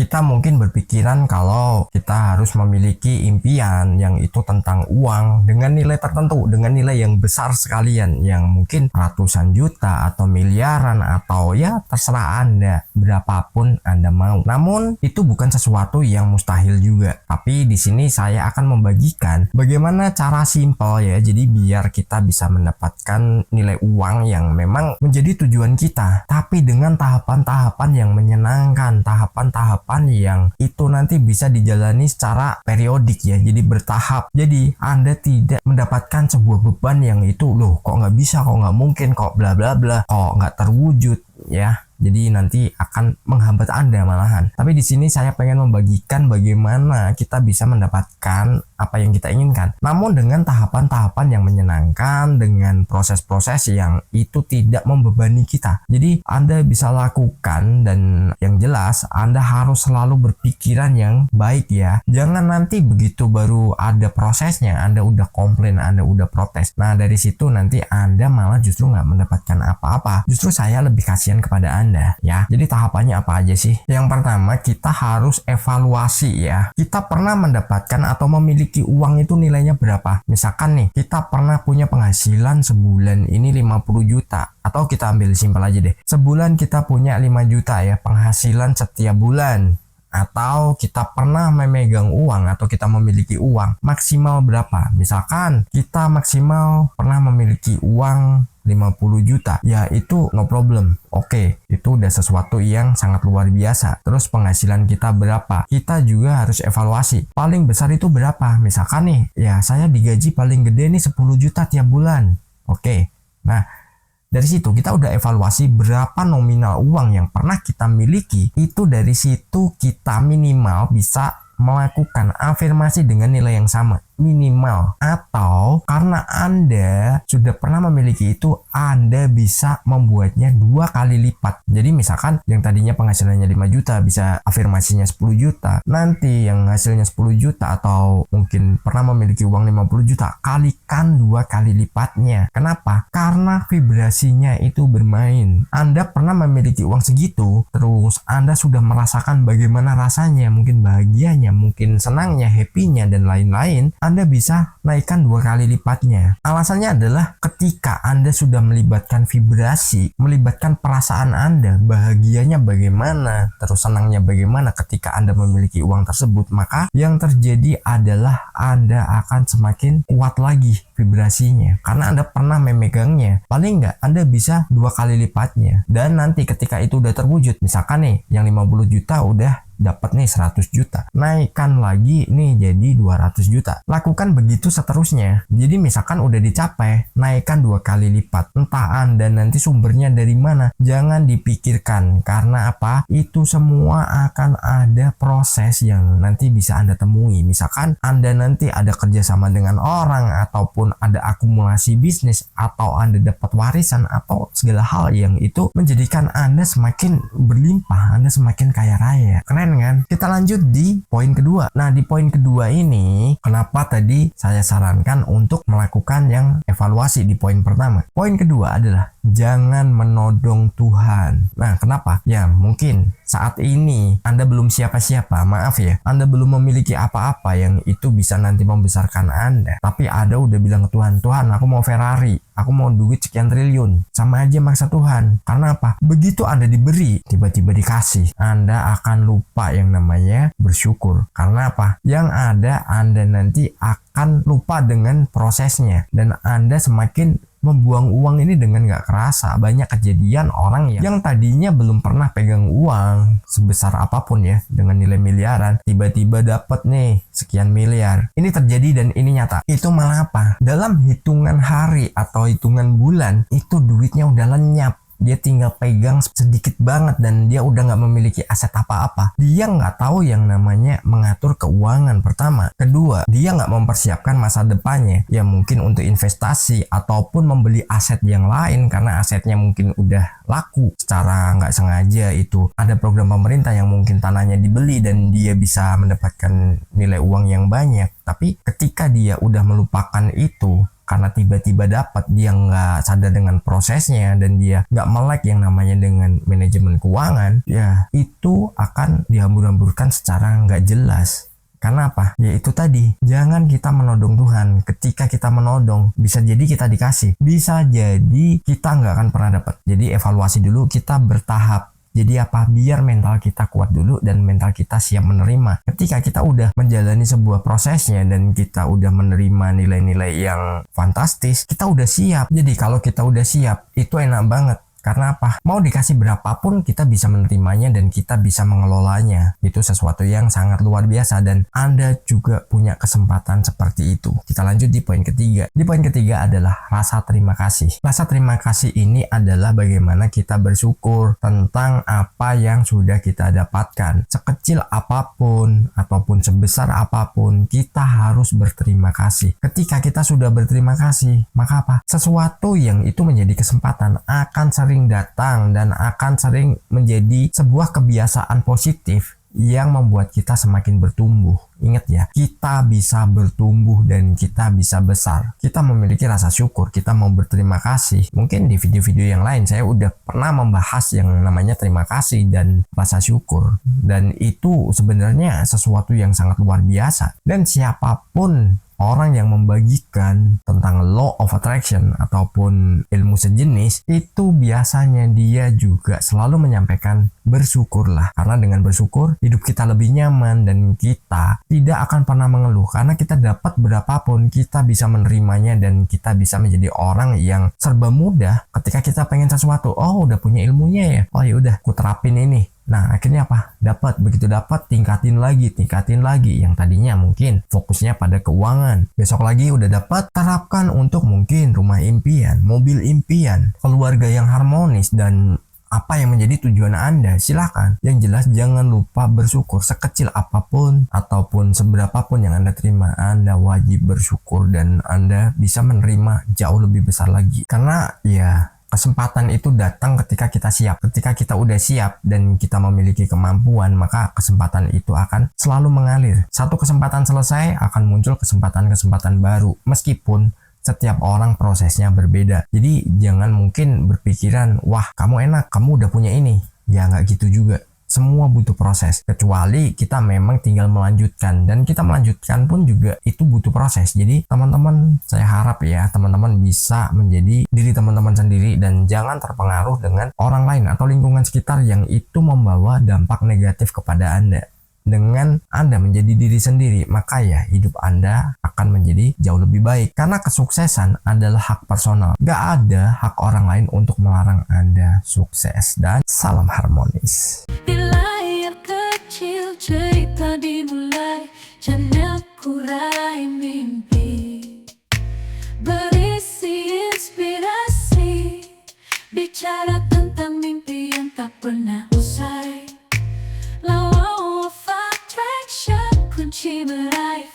kita mungkin berpikiran kalau kita harus memiliki impian yang itu tentang uang dengan nilai tertentu, dengan nilai yang besar sekalian, yang mungkin ratusan juta atau miliaran atau ya terserah Anda, berapapun Anda mau. Namun itu bukan sesuatu yang mustahil juga. Tapi di sini saya akan membagikan bagaimana cara simpel ya, jadi biar kita bisa mendapatkan nilai uang yang memang menjadi tujuan kita, tapi dengan tahapan-tahapan yang menyenangkan, tahapan-tahapan yang itu nanti bisa dijalani secara periodik ya, jadi bertahap. Jadi Anda tidak mendapatkan sebuah beban yang itu, loh kok nggak bisa, kok nggak mungkin, kok bla bla bla, kok nggak terwujud ya. Jadi nanti akan menghambat Anda malahan. Tapi di sini saya pengen membagikan bagaimana kita bisa mendapatkan apa yang kita inginkan. Namun dengan tahapan-tahapan yang menyenangkan, dengan proses-proses yang itu tidak membebani kita. Jadi Anda bisa lakukan, dan yang jelas Anda harus selalu berpikiran yang baik ya. Jangan nanti begitu baru ada prosesnya Anda udah komplain, Anda udah protes. Nah dari situ nanti Anda malah justru nggak mendapatkan apa-apa. Justru saya lebih kasihan kepada Anda ya. Jadi tahapannya apa aja sih? Yang pertama, kita harus evaluasi ya. Kita pernah mendapatkan atau memiliki uang itu nilainya berapa? Misalkan nih, kita pernah punya penghasilan sebulan ini 50 juta. Atau kita ambil simpel aja deh. Sebulan kita punya 5 juta ya penghasilan setiap bulan. Atau kita pernah memegang uang atau kita memiliki uang maksimal berapa? Misalkan kita maksimal pernah memiliki uang 50 juta, ya itu no problem. Oke, itu udah sesuatu yang sangat luar biasa. Terus penghasilan kita berapa? Kita juga harus evaluasi. Paling besar itu berapa? Misalkan nih, ya saya digaji paling gede nih 10 juta tiap bulan. Oke, nah dari situ kita udah evaluasi berapa nominal uang yang pernah kita miliki. Itu dari situ kita minimal bisa melakukan afirmasi dengan nilai yang sama minimal. Atau karena Anda sudah pernah memiliki itu, Anda bisa membuatnya 2 kali lipat. Jadi misalkan yang tadinya penghasilannya 5 juta bisa afirmasinya 10 juta. Nanti yang hasilnya 10 juta atau mungkin pernah memiliki uang 50 juta, kalikan 2 kali lipatnya. Kenapa? Karena vibrasinya itu bermain. Anda pernah memiliki uang segitu, terus Anda sudah merasakan bagaimana rasanya, mungkin bahagianya, mungkin senangnya, happy-nya dan lain-lain. Anda bisa naikkan 2 kali lipatnya. Alasannya adalah ketika Anda sudah melibatkan vibrasi, melibatkan perasaan Anda, bahagianya bagaimana, terus senangnya bagaimana ketika Anda memiliki uang tersebut, maka yang terjadi adalah Anda akan semakin kuat lagi vibrasinya. Karena Anda pernah memegangnya, paling nggak Anda bisa 2 kali lipatnya. Dan nanti ketika itu udah terwujud, misalkan nih yang 50 juta udah dapat nih 100 juta, naikkan lagi nih jadi 200 juta. Lakukan begitu seterusnya. Jadi misalkan udah dicapai, naikkan 2 kali lipat. Entah Anda nanti sumbernya dari mana, jangan dipikirkan. Karena apa? Itu semua akan ada proses yang nanti bisa Anda temui. Misalkan Anda nanti ada kerjasama dengan orang, ataupun ada akumulasi bisnis, atau Anda dapat warisan, atau segala hal yang itu menjadikan Anda semakin berlimpah, Anda semakin kaya raya. Keren kan? Kita lanjut di poin kedua. Nah di poin kedua ini, kenapa tadi saya sarankan untuk melakukan yang evaluasi di poin pertama. Poin kedua adalah jangan menodong Tuhan. Nah kenapa? Ya mungkin saat ini Anda belum siapa-siapa, maaf ya, Anda belum memiliki apa-apa yang itu bisa nanti membesarkan Anda. Tapi ada udah bilang ke Tuhan, Tuhan aku mau Ferrari, aku mau duit sekian triliun. Sama aja maksa Tuhan. Karena apa? Begitu Anda diberi, tiba-tiba dikasih, Anda akan lupa yang namanya bersyukur. Karena apa? Yang ada Anda nanti akan lupa dengan prosesnya, dan Anda semakin membuang uang ini dengan gak kerasa. Banyak kejadian orang yang tadinya belum pernah pegang uang sebesar apapun ya, dengan nilai miliaran, tiba-tiba dapat nih sekian miliar. Ini terjadi dan ini nyata. Itu malah apa? Dalam hitungan hari atau hitungan bulan, itu duitnya udah lenyap. Dia tinggal pegang sedikit banget dan dia udah nggak memiliki aset apa-apa. Dia nggak tahu yang namanya mengatur keuangan pertama. Kedua, dia nggak mempersiapkan masa depannya. Ya mungkin untuk investasi ataupun membeli aset yang lain karena asetnya mungkin udah laku. Secara nggak sengaja itu ada program pemerintah yang mungkin tanahnya dibeli dan dia bisa mendapatkan nilai uang yang banyak. Tapi ketika dia udah melupakan itu, karena tiba-tiba dapat, dia nggak sadar dengan prosesnya dan dia nggak melek yang namanya dengan manajemen keuangan, ya itu akan dihambur-hamburkan secara nggak jelas. Karena apa? Ya itu tadi, jangan kita menodong Tuhan. Ketika kita menodong, bisa jadi kita dikasih, bisa jadi kita nggak akan pernah dapat. Jadi evaluasi dulu, kita bertahap. Jadi apa? Biar mental kita kuat dulu dan mental kita siap menerima. Ketika kita udah menjalani sebuah prosesnya dan kita udah menerima nilai-nilai yang fantastis, kita udah siap. Jadi kalau kita udah siap, itu enak banget. Karena apa? Mau dikasih berapapun kita bisa menerimanya dan kita bisa mengelolanya. Itu sesuatu yang sangat luar biasa dan Anda juga punya kesempatan seperti itu. Kita lanjut di poin ketiga. Di poin ketiga adalah rasa terima kasih. Rasa terima kasih ini adalah bagaimana kita bersyukur tentang apa yang sudah kita dapatkan. Sekecil apapun ataupun sebesar apapun, kita harus berterima kasih. Ketika kita sudah berterima kasih, maka apa? Sesuatu yang itu menjadi kesempatan akan sering datang dan akan sering menjadi sebuah kebiasaan positif yang membuat kita semakin bertumbuh. Ingat ya, kita bisa bertumbuh dan kita bisa besar. Kita memiliki rasa syukur, kita mau berterima kasih. Mungkin di video-video yang lain saya udah pernah membahas yang namanya terima kasih dan rasa syukur. Dan itu sebenarnya sesuatu yang sangat luar biasa. Dan siapapun orang yang membagikan tentang law of attraction ataupun ilmu sejenis, itu biasanya dia juga selalu menyampaikan bersyukurlah. Karena dengan bersyukur, hidup kita lebih nyaman dan kita tidak akan pernah mengeluh. Karena kita dapat berapapun, kita bisa menerimanya dan kita bisa menjadi orang yang serba mudah. Ketika kita pengen sesuatu, oh udah punya ilmunya ya, oh ya udah, aku terapin ini. Nah akhirnya apa? Dapat, begitu dapat tingkatin lagi. Yang tadinya mungkin fokusnya pada keuangan, besok lagi udah dapat, terapkan untuk mungkin rumah impian, mobil impian, keluarga yang harmonis, dan apa yang menjadi tujuan Anda. Silakan. Yang jelas jangan lupa bersyukur. Sekecil apapun ataupun seberapapun yang Anda terima, Anda wajib bersyukur dan Anda bisa menerima jauh lebih besar lagi. Karena ya kesempatan itu datang ketika kita siap. Ketika kita udah siap dan kita memiliki kemampuan, maka kesempatan itu akan selalu mengalir. Satu kesempatan selesai, akan muncul kesempatan-kesempatan baru. Meskipun setiap orang prosesnya berbeda. Jadi jangan mungkin berpikiran, wah kamu enak, kamu udah punya ini. Ya nggak gitu juga. Semua butuh proses, kecuali kita memang tinggal melanjutkan, dan kita melanjutkan pun juga itu butuh proses. Jadi teman-teman, saya harap ya teman-teman bisa menjadi diri teman-teman sendiri dan jangan terpengaruh dengan orang lain atau lingkungan sekitar yang itu membawa dampak negatif kepada Anda. Dengan Anda menjadi diri sendiri, maka ya hidup Anda akan menjadi jauh lebih baik. Karena kesuksesan adalah hak personal. Gak ada hak orang lain untuk melarang Anda sukses. Dan salam harmonis. Di layar kecil cerita dimulai, channel Kurai Mimpi, berisi inspirasi, bicara tentang mimpi yang tak pernah usai. Law of attraction, kunci meraih